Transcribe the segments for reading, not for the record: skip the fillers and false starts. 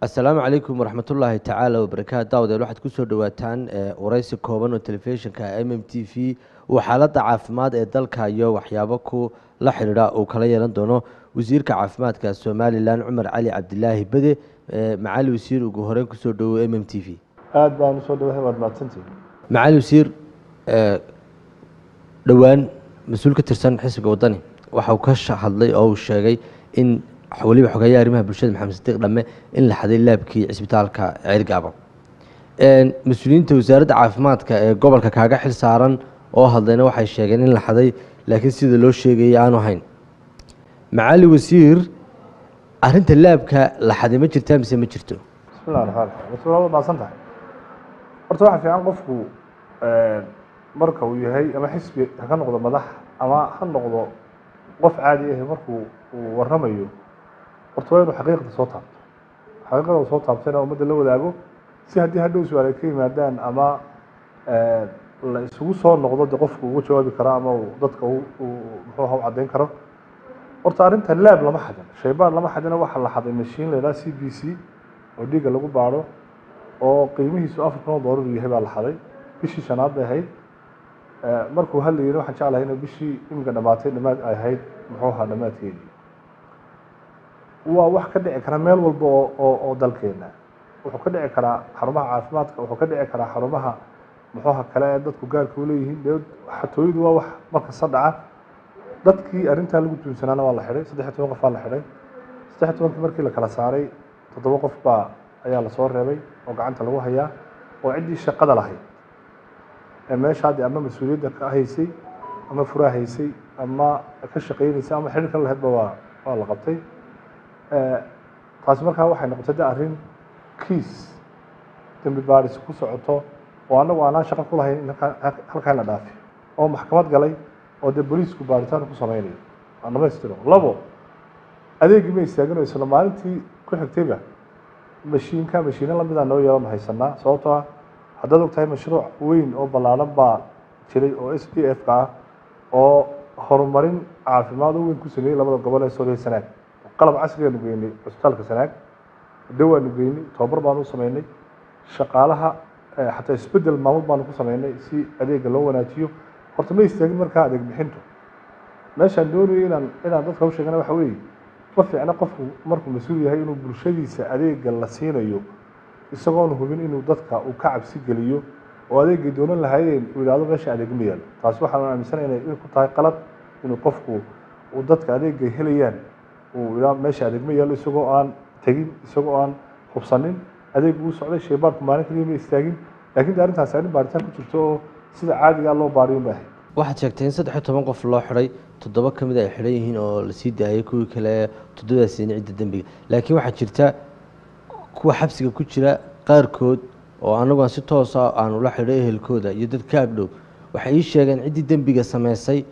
asalaamu calaykum waraxmatullaahi tacaala wabarakaatu daawadayaal waxaad kusoo dhawaataan waraysi kooban oo telefishinka m t v uu xaaladda caafimaad ee dalka iyo waxyaabo ku la xidhiidha uu kala yeelan doono wasiirka caafimaadka somalilan cumar cali cabdilaahi bede macali wasiir ugu horeyn kusoo dhawow m t v aad baan usoo dhawahay waad mahadsantihin macali wasiir dhowaan mas-uul ka tirsan xisbiga wadani waxa uu ka hadlay oo uu sheegay in waliba xogeeyaha arrimaha bulshada maxamed sadiiq dhamme in la xaday laabkii cisbitaalka ceelgaabo mas-uuliyiinta wasaaradda caafimaadka ee gobolka kaaga xil saaran oo hadlayna waxay sheegeen in la xaday laakiin sida loo sheegayay aanu ahayn macali wasiir arinta laabka la xaday ma jirtaa mise ma jirto bismillahi raxmaan raxiim mas-uul waad mahadsan tahay horta waxaa fiican qofku marka uu yahay ama xisbi ha noqdo madax ama ha noqdo qof caadi ah markuu uu waramayo horta waa inuu xaqiiqda soo taabto xaqiiqada uu soo taabtayna ummadda la wadaago si haddii hadhow su-aal ay ka yimaadaan ama la isugu soo noqdo de qofku ugu jawaabi karo ama uu dadka muxuu aha u caddayn karo horta arrinta laab lama xadin shaybaar lama xadina waxaa la xaday mashiin la yidhaha c b c oo dhiigga lagu baadho oo qiimihiisu $4,000 uu yahay baa la xaday bishii shanaad bay ahayd markuu hadlayay waxaan jeclahay in bishii imika dhamaatay dhamaad ay ahayd muxuu ahaa dhamaadkeedii waa wax ka dhici kara meel walba oo dalkeena wuxuu ka dhici karaa xarumaha caafimaadka wuxuu ka dhici karaa xarumaha muxuuha kale ee dadku gaarka u leeyihiin xatooyadu waa wax markasta dhaca dadkii arrintaa lagu tuunsanaana waa la xidhay 13 qof baa la xidhay 13 markii la kala saaray 7 qof baa ayaa lasoo reebay oo gacanta lagu hayaa oo ciddii shaqada lahayd meesha hadda ama mas-uuliyadda ka haysay ama furaa haysay ama ka shaqaynaysay ama xiriirka lahaydba waa la qabtay taasi markaa waxay noqotay de arrin kiis dembi baaris ku socoto oo annagu aanaan shaqo ku lahayn in halkaa la dhaafi oo maxkamad galay oo dee booliisku baaritaan ku samaynayo aan dhamaystiro labo adeegii ma istaagino isla maalintii ku xigtayba mashiino lamida noo yeelan haysanaa sababtoo ah haddaad og tahay mashruuc weyn oo ballaaran baa jiray oo s d f ka ah oo horumarin caafimaad oo weyn ku sameeyey labada gobol ee sooliya sanaag qalab casrigaanu geynay cusbitaalka sanaag dawaanu geynay tababar baanu u sameynay shaqaalaha xataa isbedel maamul baanu ku sameynay si adeega loo wanaajiyo horta ma istaagin markaa adeeg bixintu meeshaan doonayay inaan dadka u sheegana waxa weeye ma fiicna qofku markuu mas-uul yahay inuu bulshadiisa adeega la siinayo isagoon hubin inuu dadka uu ka cabsi geliyo oo adeegay doonan lahaayeen uu yidhaahdo meesha adeeg ma yaalo taasi waxaan aaminsanahay inay ku tahay qalad inuu qofku uu dadka adeegay helayaan uu yidhaahdo meesha adeeg ma yaalo isagoo aan tegin isagoo aan hubsanin adeeg uu socday shaybaarku maalin kaliya ma istaagin laakiin arrintaasi arrin baaritaan ku jirto oo sida caadiga loo baariyo ma ahayd waxaad sheegtay in 13 qof loo xidhay 7 ka mid ay xidhan yihiin oo la sii daayay kuwii kale 7daasina cidda dembiga laakiin waxaa jirta kuwa xabsiga ku jira qaarkood oo anagu aan si toos ah aan ula xidhay ehelkooda iyo dad ka agdhow waxay ii sheegeen ciddii dembiga samaysay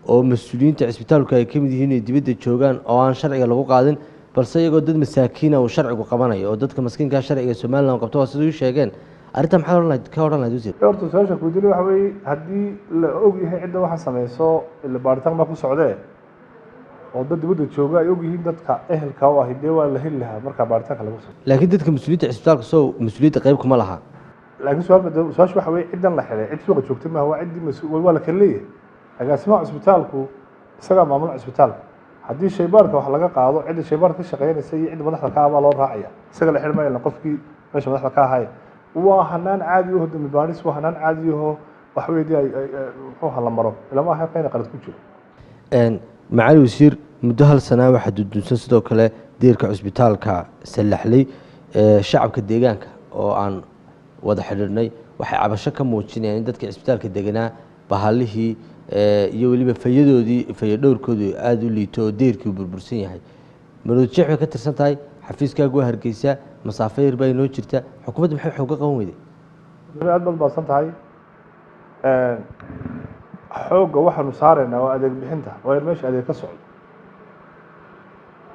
oo mas-uuliyiinta cisbitaalku ay ka mid yihiin inay dibadda joogaan oo aan sharciga lagu qaadin balse iyagoo dad masaakiina uu sharcigu qabanayo oo dadka maskiinka sharciga Soomaaliland qabto waa sidoo sheegeen arrinta maxaa ka oran lahayd wasiir horta su'aasha ku diray waxa weeye haddii la og yahay cidda waxa samayso ila baaritaan ma ku socdee oo dad dibadda jooga ay og yihiin dadka ehelka oo ah dee waa la heli lahaa marka baaritaanka lagu sameeyo laakiin dadka mas-uuliyiinta cisbitaalka soo mas-uuliyadda qayb kuma laha laakiin su'aasha waxa weeye ciddan la xidhay cid suuqa joogtay ma waa ciddii mas-uul waa la kala leeyahay agaasimaha cisbitaalku isagaa maamula cisbitaalka haddii shaybaarka wax laga qaado cidda shaybaarka ka shaqeynaysa iyo cidda madaxda ka ah baa loo raacaya isaga la xidhmaya ilaa qofkii meesha madaxda ka ahay waa hanaan caadi oo dembi baaris waa hanaan caadi oo wax weydii ay muxuu hala maro ilama aha qayna qalad ku jiro macali wasiir muddo hal sanaa waxaa dudunsan sidoo kale deerka cusbitaalka sallaxley shacabka deegaanka oo aan wada xidhiidhnay waxay cabasho ka muujinayaan in dadka cisbitaalka deganaa bahalihii iyo weliba fayadhowrkoodu aada u liito oo deerkii burbursan yahay maroodjeex bay ka tirsan tahay xafiiskaagu waa hargeysa masaafo yar baa inoo jirta xukuumadda maxay xooga qaban weyday aad baad baadsan tahay xoogga waxaanu saaraynaa waa adeeg bixinta waa in meesha adeeg ka socdo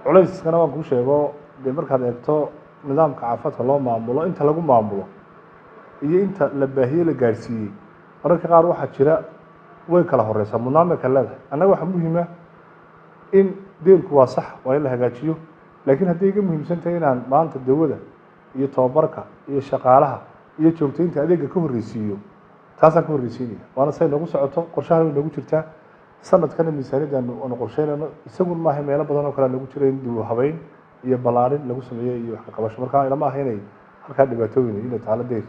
culayskana waan kuu sheego dee markaad eegto nidaamka caafimaadka loo maamulo inta lagu maamulo iyo inta la baahiye la gaadhsiiyey mararka qaar waxaa jira way kala horeysaa mudnaanbay kala leedahay annaga waxaa muhiima in deelku waa sax waa in la hagaajiyo laakiin hadday iga muhiimsan tahay inaan maanta dawada iyo tababarka iyo shaqaalaha iyo joogtaynta adeega ka horreysiiyo taasaan ka horreysiinaya waana say nagu socoto qorshahan way nagu jirtaa sanadkana miisaaniyaddan aanu qorsheynayno isagun maaha meelo badan oo kale nagu jira in dib u habeyn iyo ballaarin lagu sameeyo iyo wax ka qabasho marka ilama aha inay halkaa dhibaatooyin inay taalo deer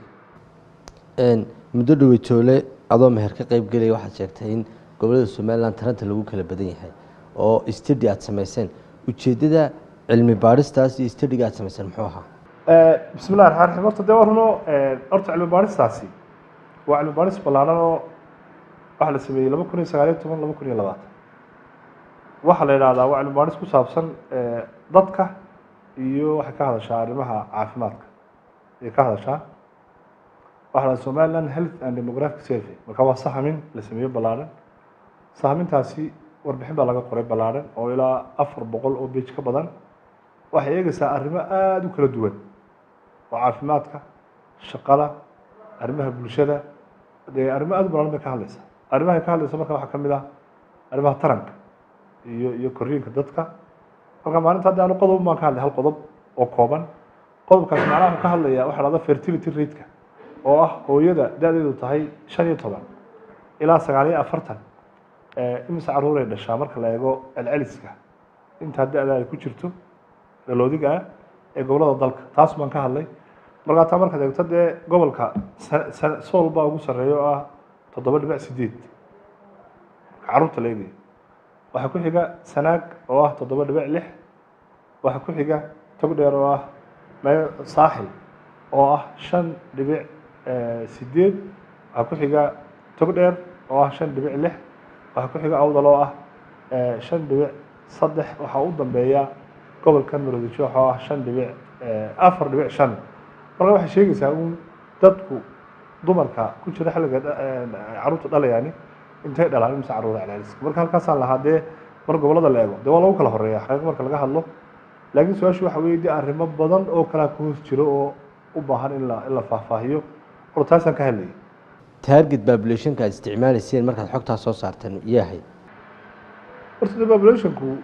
muddo dhaweytoole adoo meher ka qayb gelaya waxaad sheegtay in gobollada somaliland taranta lagu kala badan yahay oo study aad samayseen ujeeddada cilmi baadhistaas iyo studyga aad samayseen muxuu ahaa bismillahi raxmaan raxiim horta dee warno horta cilmi baadhistaasi waa cilmi baadhis ballaaran oo waxaa la sameeyey 2019 2020 waxaa la yidhahdaa waa cilmi baadhis ku saabsan dadka iyo waxay ka hadashaa arrimaha caafimaadka ayay ka hadashaa waxaa la Somaliland Health and Demographic Survey marka waa sahamin la sameeyo ballaaran sahamintaasi warbixin baa laga qoray ballaaran oo ilaa 400 oo page ka badan waxay eegaysaa arrimo aad u kala duwan oo caafimaadka shaqada arrimaha bulshada arrimo aad u ballaaran bay ka hadlaysaa arrimaha ka hadlaysa marka waxaa ka mid ah arrimaha taranka iyo korriinka dadka marka maalinta hadda aanu qodob baan ka hadlay hal qodob oo kooban qodobkaas macnaha ka hadlaya waxa la yiraahdaa fertility rate-ka oo ah hooyada da'deedu tahay 15 ilaa 49 imisa caruur ay dhashaa marka la eego celceliska inta da'da ay ku jirto daloodiga ee gobolada dalka taas baan ka hadlay marka taa marka eegto dee gobolka sool baa ugu sareeyo ah 7.8 caruurta leeyahay waxa ku xiga sanaag oo ah 7.6 waxa ku xiga togdheer oo ah saaxil oo ah 5.8 waxa ku xiga togdheer oo ah 5.6 waxa ku xiga awdal oo ah 5.3 waxa u dambeeya gobolkan Maroodijo oo ah 4.5 marka waxay sheegaysaa in dadku dumarka ku jira xilliga caruurta dhalayaan intay dhalaan imsa caruur celcelis marka halkaas aan lahaadee mar gobolada la eego waa lagu kala horeeyaa xaqiiq marka laga hadlo laakiin su'aashu waxa weeye arrimo badan oo kala ku hoos jiro oo u baahan in la faahfaahiyo hortaasan ka hadlayay target population ka isticmaalayseen markaad xogta soo saarteen yahay horta population-ku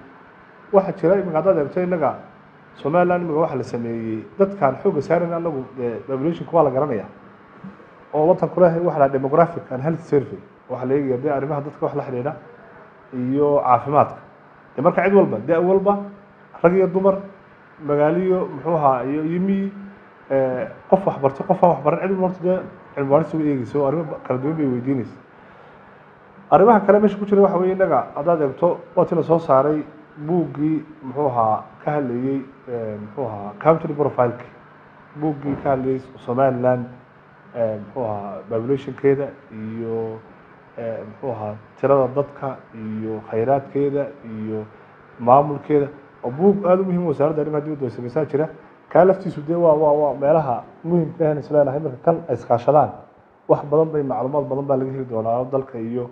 waxa jira in qadada eegto inaga Somaliland imiga waxa la sameeyay dadkan xooga saaran anagu population-ku waa la garanayaa oo wadanku leeyahay waxa la demographic and health survey waxa la eegayaa arrimaha dadka wax la xiriira iyo caafimaadka marka cid walba da walba rag iyo dumar magaaliyo muxuu ahaa iyo yimi qof wax barto qof wax baran cid walba horta cilmi baaris u eegayso arrimo kala duwan bay weydiinaysaa arrimaha kale meesha ku jira waxa weeye inaga hadaad eegto waati la soo saaray buuggii muxuu ahaa ka hadlayay muxuu ahaa country profile buuggii ka hadlayay Somaliland muxuu ahaa population-keeda iyo muxuu ahaa tirada dadka iyo khayraadkeeda iyo maamulkeeda oo buug aad u muhiim ah wasaaradda arrimaha dibadda ay samaysaa jira ka laftiisu dee waa meelaha muhiimka ah isla leenahay marka kan ay iskaashadaan wax badan bay macluumaad badan baa laga heli doonaa dalka iyo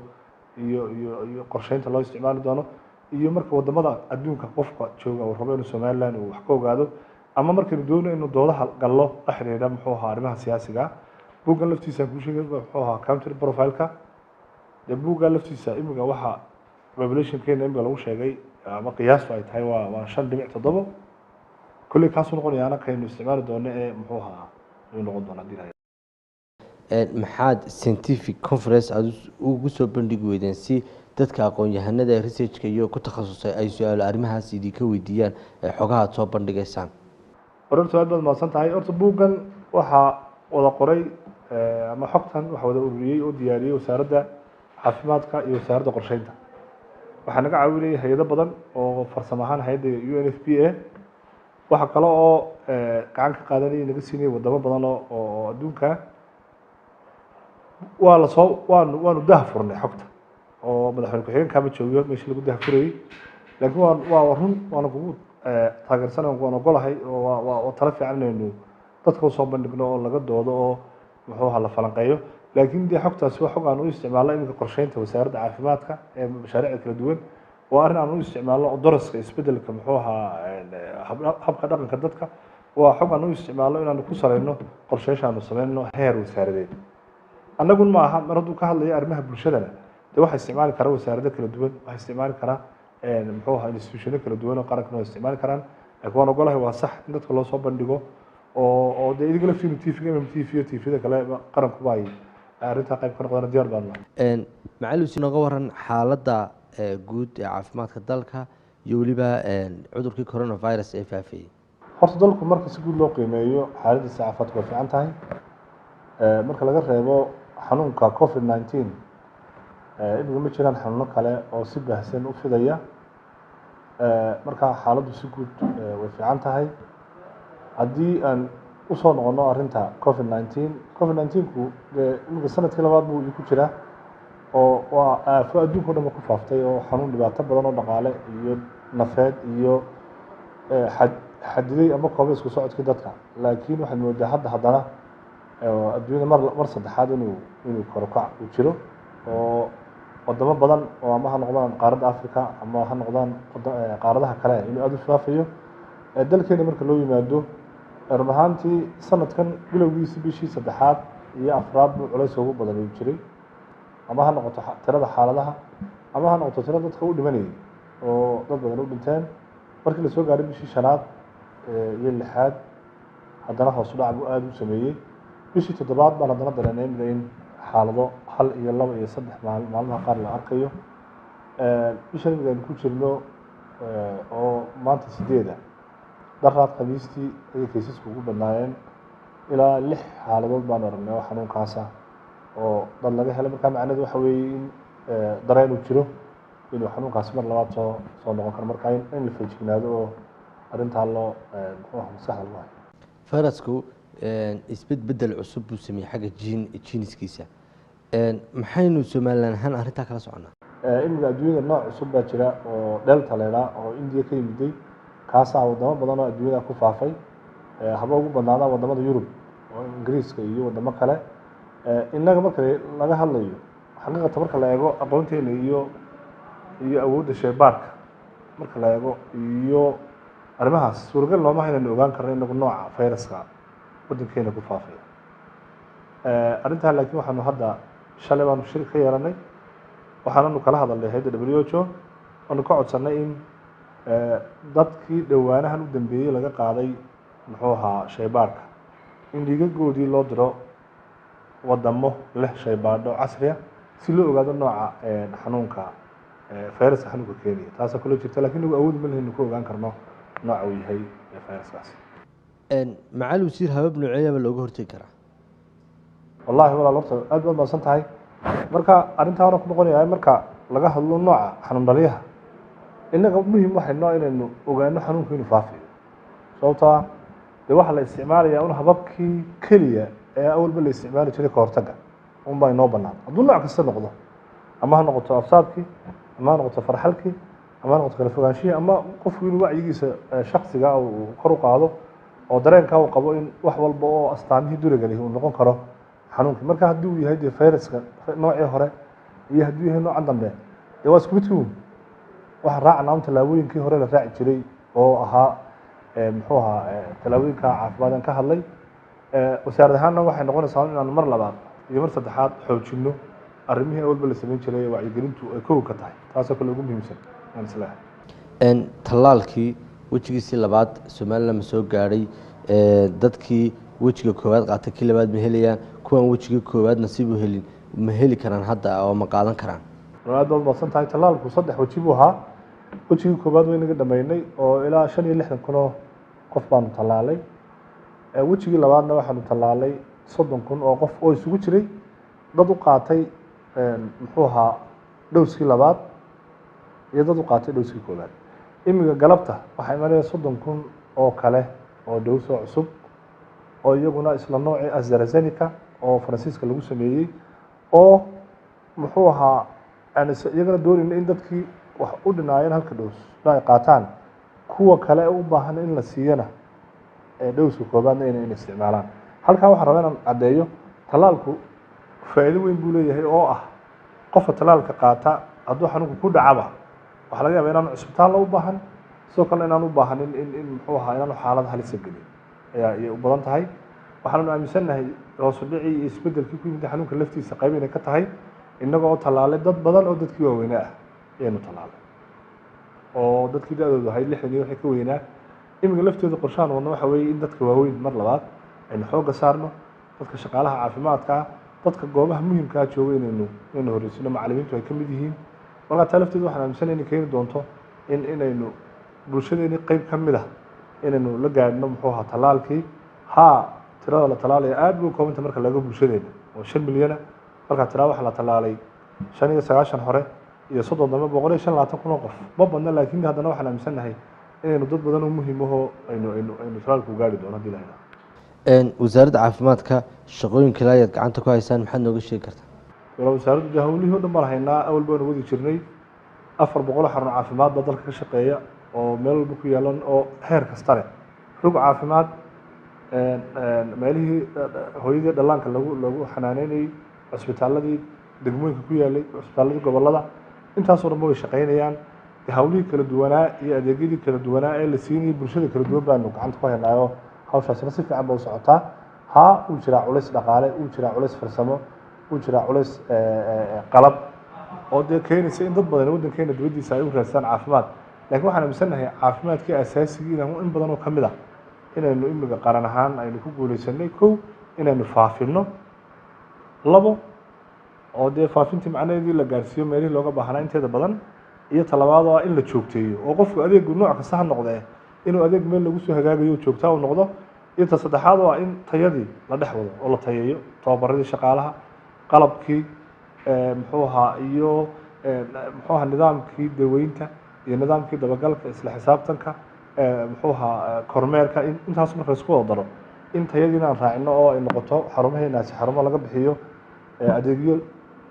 qorsheynta loo isticmaali doono iyo marka wadamada adduunka qofka jooga oo rabo inuu Somaliland uu wax ka ogaado ama markaynu doonayno inuu doodaha gallo la xiriira muxuu ahaa arrimaha siyaasiga buuggan laftiisa ku sheegay muxuu ahaa country profile-ka buugga laftiisa imiga waxa population-keena imiga lagu sheegay ama qiyaastu ay tahay waa 5.7 kulli kaas noqonayaana kaynu isticmaali doono ee muxuu ahaa inuu noqon doono diray maxaad scientific conference aad ugu soo bandhigi weydeen si dadka aqoon-yahanada research-ka iyo ku takhasusay ay su'aalo arrimahaas idinka weydiiyaan xogaha aad soo bandhigaysaan horta aad baad mahadsan tahay horta buuggan waxa wada qoray ama xogtan waxa wada ururiyay oo diyaariyay wasaaradda caafimaadka iyo wasaaradda qorsheynta waxaa naga caawinayay hay'ado badan oo farsamo ahaan hay'adda UNFPA waxa kale oo gacan ka qaadanayay naga siinay wadamo badan oo adduunka waanu dah furnay xogta oo madaxweyne ku-xigeenka ma joogo meeshii lagu dah furayay laakiin waa run waana kugu taageersanay waan ogolahay oo waa tala fiican inaynu dadka u soo bandhigno oo laga doodo oo muxuu ahaa la falanqeeyo laakiin dee xogtaasi waa xog aan u isticmaalno iminka qorsheynta wasaaradda caafimaadka ee mashaariicda kala duwan waa arrin aan u isticmaalno daraska isbedelka muxuu ahaa habka dhaqanka dadka waa xog aan u isticmaalno inaanu ku salayno qorsheyshaanu sameyno heer wasaaradeed annagun ma aha mar hadduu ka hadlayo arrimaha bulshadana dee waxaa isticmaali kara wasaarado kala duwan waxaa isticmaali kara muxuu ahaa institutiono kala duwan oo qarankan waa isticmaali karaan laakiin waan ogolahay waa sax in dadka loo soo bandhigo oo dee idiga laftiinu tvga MMTV iyo tvda kale qarankuba ay arrintaa qayb ka noqdaan diyaar baan nahay. macalin si nooga waran xaaladda guud ee caafimaadka dalka iyo weliba cudurkii coronavirus ee faafayey. horta dalku marka si guud loo qiimeeyo xaaladiisa caafimaadku way fiican tahay. marka laga reebo xanuunka COVID-19 iminka ma jiraan xanuuno kale oo si baahsan u fidaya. marka xaaladdu si guud way fiican tahay. haddii aan usoo noqono arrinta COVID-19ku dee iminka sanadkii labaad buu ku jiraa oo waa aafo adduunka o dhan ba ku faaftay oo xanuun dhibaato badan oo dhaqaale iyo nafeed iyo xadiday ama koobay isku socodkii dadka. laakiin waxaad moodaa haddana adduunyada mar saddexaad inuu korokac uu jiro oo wadamo badan oo ama ha noqdaan qaaradda Africa ama ha noqdaan qaaradaha kale inuu aad u faafayo. dalkeena marka loo yimaado run ahaantii sanadkan bilowgiisii bishii saddexaad iyo afraad buu culays ugu badan uu jiray, ama ha noqoto tirada xaaladaha ama ha noqoto tirada dadka u dhimanayay oo dad badan u dhinteen. markii la soo gaaray bishii shanaad iyo lixaad haddana hoos u dhac buu aad u sameeyey. bishii toddobaad baan haddana dareennay in xaalado 1 iyo 2 iyo 3 maalmaha qaar la arkayo. bishan aynu ku jirno oo maanta 8 daraad khamiistii ayay kaysasku ugu badnaayeen ilaa 6 xaaladood baan aragnay oo xanuunkaasa oo dad laga helay. markaa macnaheedu waxa weeye in dareen uu jiro inuu xanuunkaasi mar labaad soo noqon karo. markaa in la feejignaado oo arrintaa loo maskaxda lagu hayo. fayrasku isbedbedel cusub buu sameeyey xagga jiiniskiisa. maxaynu Somaliland ahaan arrintaa kala soconaa? iminka adduunyada nooc cusub baa jira oo delta leedaa oo India ka yimiday, kaasaa wadamo badan oo adduunyada ku faafay. haba ugu badnaadaan wadamada Yurub oo Ingiriiska iyo wadamo kale. innaga marka laga hadlayo xaqiiqatan marka la eego aqoonteena iyo awoodda shaybaarka marka la eego iyo arrimahaas suuragal looma haynaynu ogaan karno inagu nooca fayraska waddankeena ku faafaya. arrintaa laakiin waxaanu hadda shalay baanu shir ka yeelanay, waxaananu kala hadalnay hay'adda WHO waanu ka codsannay in dadkii dhowaanahan u dambeeyey laga qaaday muxuu ahaa shaybaarka in dhiigagoodii loo diro wadamo leh shaybaadho casriya si loo ogaado nooca xanuunka fayraska xanuunka keenaya. taasoo kale jirta laakiin nagu awood ma lehaynu ku ogaan karno nooca uu yahay fayraskaasi. macalin wasiir habab nooceeyaba looga hortegi karaa? wallahi walaal horta aad baad mahadsan tahay. marka arrintaana ku noqonaya marka laga hadlo nooca xanuun dhaliyaha innaga muhiim waxay noo inaynu ogaano xanuunka inuu faafayo. sababtoo ah dee waxaa la isticmaalayaa un hababkii keliya ee awalba la isticmaali jiray ka hortagga unbaa inoo bannaan hadduu nooc kasta noqdo, ama ha noqoto afsaabkii, ama ha noqoto farxalkii, ama ha noqoto kala fogaanshihii, ama qofku inuu wacyigiisa shaksiga uu kor u qaado oo dareenkaa uu qabo in wax walba oo astaamihii duriga leh uu noqon karo xanuunkii. marka haddii uu yahay dee fayraska noocii hore iyo hadduu yahay noocan dambe dee waa isku midkii uun. waxaan raacnaa un tallaabooyinkii hore la raaci jiray oo ahaa muxuu ahaa tallaabooyinka caafimaadaan ka hadlay. wasaarad ahaanna waxay noqonaysaa inaanu mar labaad iyo mar saddexaad xoojinno arrimihii awalba la samayn jiray ee wacyigelintu ay kow ka tahay. taasoo kale ugu muhiimsan aan isleeyahay. tallaalkii wejigiisii labaad Somaliland ma soo gaadhay? dadkii wejiga koowaad qaatay kii labaad ma helayaan? kuwan wejiga koowaad nasiib u helin ma heli karaan hadda oo ma qaadan karaan? aad baad mahadsan tahay. tallaalku 3 weji buu ahaa. wejigii koowaad waynaga dhammaynay oo ilaa 65,000 oo qof baanu tallaalay. wejigii labaadna waxaanu tallaalay 30,000 oo qof oo isugu jiray dad u qaatay muxuu ahaa dhowskii labaad iyo dad u qaatay dhowskii koowaad. iminka galabta waxaa imanaya 30,000 oo kale oo dhows oo cusub oo iyaguna isla noocii AstraZeneca oo Faransiiska lagu sameeyey oo muxuu ahaa iyagana doonayna in dadkii wax u dhinaayeen halka dhows ay qaataan, kuwa kale u baahan in la siiyana dhowska koobaadna inay isticmaalaan. halkaa waxaan rabaa inaan caddeeyo tallaalku faa'iido weyn buu leeyahay oo ah qofka tallaalka qaata hadduu xanuunku ku dhacaba waxaa laga yaabaa inaanu cusbitaal u baahan, sidoo kale inaanu u baahanin in muxuu ahaa inaanu xaalad halis gelin ayay u badan tahay. waxaanu aaminsannahay hoos u dhicii iyo isbeddelkii ku yimid xanuunka laftiisa qayb inay ka tahay innagoo tallaalay dad badan oo dadkii waaweynaa ah ayaynu tallaalay oo dadkii da-doodu ahayd 60 iyo wixii ka weynaa imiga lafteeda qorshahan wadno waxa weeye in dadka waaweyn mar labaad aynu xoogga saarno, dadka shaqaalaha caafimaadka ah, dadka goobaha muhiimkaa jooga inaynu horreysino, macallimiintu ay ka mid yihiin. markaa taa lafteeda waxaan aaminsanay inay keeni doonto inaynu bulshadeeni qayb ka mid ah inaynu la gaadhno muxuu ahaa tallaalkii. tirada la tallaalaya aad bay u koobanta marka laga bulshadeena oo 5 milyana, markaa tiraa waxa la tallaalay 95 hore iyo 30 dambe 125 kun oo qof ma badna, laakiin haddana waxaan aaminsanahay inaynu dad badan oo muhiim ahoo aynu tallaalku gaari doono haddii la yidhahdo. wasaaradda caafimaadka shaqooyinka ilaa ayaad gacanta ku haysaan maxaad nooga sheegi kartaa? wasaaraddu dee hawlihii o dhan baan haynaa, awal baynu wadi jirnay 400 xarun caafimaad baa dalka ka shaqeeya oo meel walba ku yaalan oo heer kasta leh, rug caafimaad, meelihii hooyadii dhallaanka lagu xanaaneynayey, cusbitaaladii degmooyinka ku yaalay, cusbitaaladii gobollada, intaasoo dhan ba way shaqeynayaan. hawlihii kala duwanaa iyo adeegyadii kala duwanaa ee la siinayay bulshada kala duwan baanu gacanta ku haynaayo, hawshaasina si fiican ba u socotaa. wuu jiraa culays dhaqaale, wuu jiraa culays farsamo, wuu jiraa culays qalab oo dee keenaysa in dad badan waddankeena dibaddiisa ay u raadsadaan caafimaad. laakiin waxaan aaminsannahay caafimaadkii asaasigii in badan oo ka mid ah inaynu imiga qaran ahaan aynu ku guulaysanay. kow, inaynu faafinno. labo, oo dee faafintii macnaheedii la gaarsiiyo meelihii looga baahnaa inteeda badan. iyo talabaad oo ah in la joogteeyo oo qofku adeegu nooc kasta ha noqdee inuu adeeg meel lagu soo hagaagayo joogtaa uu noqdo. iyo ta saddexaad oo ah in tayadii la dhex wado oo la tayeeyo, tababaradii shaqaalaha, qalabkii muxuu ahaa iyo muxuu ahaa nidaamkii daweynta iyo nidaamkii dabagalka isla xisaabtanka, muxuu ahaa kormeerka, intaas marka isku wada daro in tayadiina aan raacino oo ay noqoto xarumaheenaasi xarumo laga bixiyo adeegyo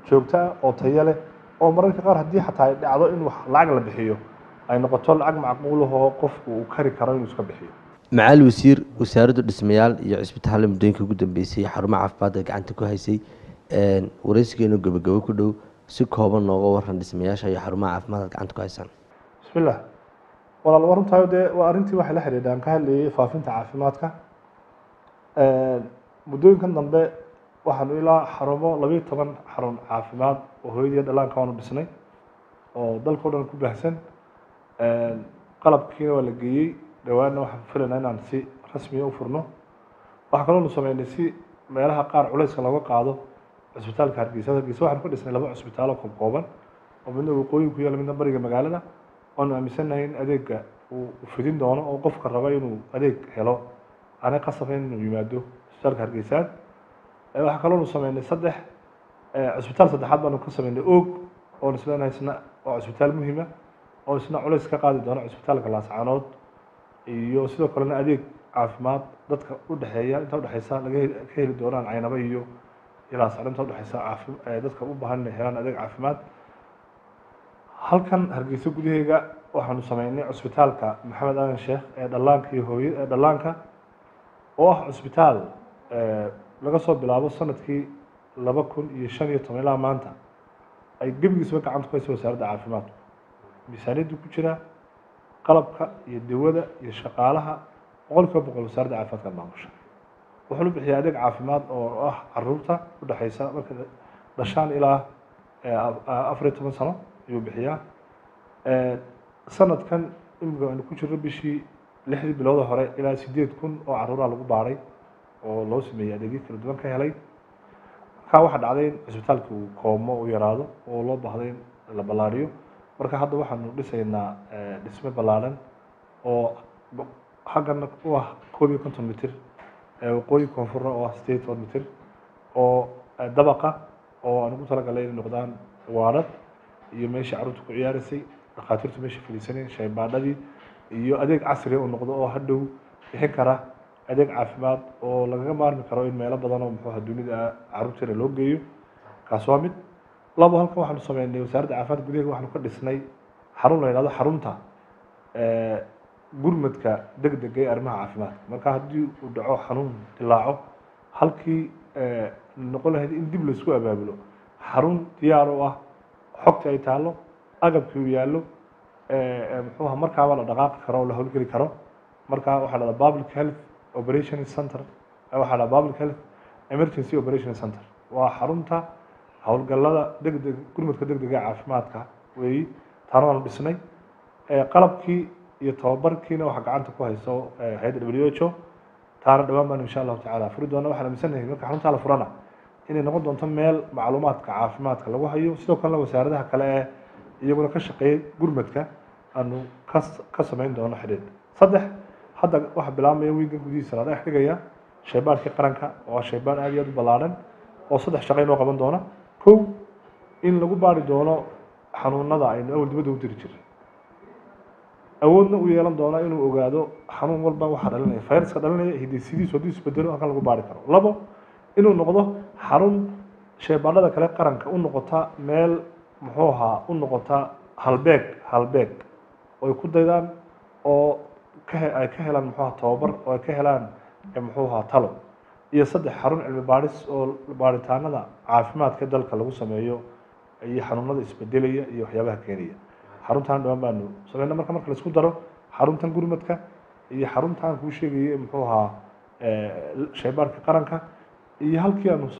joogto ah oo tayo leh, oo mararka qaar haddii xataa ay dhacdo in wax lacag la bixiyo ay noqoto lacag macquul ah oo qofku uu kari karo inuu iska bixiyo. macaali wasiir, wasaaraddu dhismayaal iyo cisbitaalada muddooyinka ugu dambeysay xarumo caafimaad ay gacanta ku haysay, wareysigeenu gabagabo ku dhow si kooban nooga waran dhismayaasha iyo xarumaha caafimaad aad gacanta ku haysaan. bismillah, walaal waa runtahay dee waa arrintii waxay la xidhiidha aan ka hadlayay faafinta caafimaadka. muddooyinkan dambe waxaanu ilaa xarumo 12 xarun caafimaad oo hooyadii dhallaanka waanu dhisnay oo dalka o dhan ku baahsan. qalabkiina waa la geeyey, dhawaanna waxaan filaynaa inaan si rasmiya u furno. waxaa kaloonu sameynay si meelaha qaar culayska looga qaado cusbitaalka Hargeysa. waxaanu ka dhisnay 2 cusbitaal oo kooban oo midna waqooyi ku yaala midna bariga magaalada. waanu aaminsanahay in adeegga uu fidin doono oo qofka raba inuu adeeg helo aanay qasabayn inuu yimaado cusbitaalka Hargeysa. waxaa kaloonu sameynay 3 cusbitaal saddexaad baanu ka sameynay oog oo isleenahay isna waa cusbitaal muhiim ah oo isna culays ka qaadi doona cusbitaalka Laascaanood, iyo sidoo kalena adeeg caafimaad dadka u dhaxeeya inta u dhaxaysa laga heli doonaan Caynaba iyo Laascaanood inta u dhaxaysa dadka u baahan inay helaan adeeg caafimaad. halkan Hargeysa gudaheega waxaanu sameynay cusbitaalka Maxamed Aadan Sheekh ee dhallaanka iyo hooyada dhallaanka oo ah cusbitaal laga soo bilaabo sanadkii 2015 ilaa maanta ay gebigiisba gacanta ku hayso wasaaradda caafimaadku. miisaaniyaddu ku jira qalabka iyo dawada iyo shaqaalaha 100% wasaaradda caafimaadka maamusha. wuxuu bixiyaa adeeg caafimaad oo ah caruurta u dhaxaysa marka dhashaan ilaa 14 sano ayuu bixiyaa. sanadkan imika aynu ku jirno bishii 6 bilood hore ilaa 8,000 oo caruuraha lagu baaray oo loo sameeyay adeegyo kala duwan ka helay. markaa waxaa dhacday in cusbitaalka uu koomo u yaraado oo loo baahday in la ballaariyo. marka hadda waxaanu dhisaynaa dhisme ballaaran oo xaggana u ah 51 mitir, waqooyi koonfurna oo ah 8 mitir, oo dabaqa oo aan ugu talagalay inay noqdaan waarad iyo meesha carruurta ku ciyaaraysay, dhakhaatiirtu meesha fadhiisanayeen, shaybaadhadii iyo adeeg casri ah oo noqdo oo hadhow bixin kara adeeg caafimaad oo lagaga maarmi karo in meelo badan oo muxuu ahaa dunida carruurteena loo geeyo. kaas waa mid. labo, halkan waxaanu sameynay wasaaradda caafimaadka gudaheega waxaanu ka dhisnay xarun la yidhahdo xarunta gurmadka degdega ee arrimaha caafimaadka. marka haddii uu dhaco xanuun dilaaco, halkii noqon lahayd in dib laisku abaabulo xarun diyaar u ah, xogta ay taallo, agabkii uu yaallo, muxuu ahaa markaaba la dhaqaaqi karo oo la howlgeli karo. marka waxaa dhahdaa public health operation center, waxaa dhahdaa public health emergency operation center. waa xarunta howlgallada gurmadka degdega caafimaadka weeyi. taana waanu dhisnay. qalabkii iyo tababarkiina waxa gacanta ku hayso hay'adda WHO taana dhawaan baan insha allahu tacaala furi doona. waxaan aaminsanahay marka xaruntaa la furana inay noqon doonto meel macluumaadka caafimaadka lagu hayo, sidoo kalena wasaaradaha kale ee iyaguna ka shaqeeya gurmadka aanu ka samayn doono xidhiidh. saddex, hadda waxa bilaabmaya wiigan gudihiisa la dhex dhigaya shaybaarkii qaranka oo shaybaar aad iyo aad u ballaaran oo 3 shaqo inoo qaban doona. kow, in lagu baari doono xanuunada aynu awal dibadda u diri jirnay, awoodna u yeelan doona inuu ogaado xanuun walba waxa dhalinaya, fayraska dhalinaya hidde-sidiisu hadduu isbedelo halkan lagu baari karo. labo, inuu noqdo xarun shaybaarada kale qaranka u noqota meel muxuu ahaa u noqota halbeeg oo ay ku daydaan oo ay ka helaan muxuu ahaa tababar oo ay ka helaan muxuu ahaa talo. iyo saddex, xarun cilmi baadhis oo baaritaanada caafimaadka dalka lagu sameeyo iyo xanuunada isbedelaya iyo waxyaabaha keenaya. xaruntan dhawaan baanu sameynaa marka la isku daro xaruntan gurmadka iyo xaruntan kuu sheegayay muxuu ahaa shaybaarka qaranka iyo halkii aanu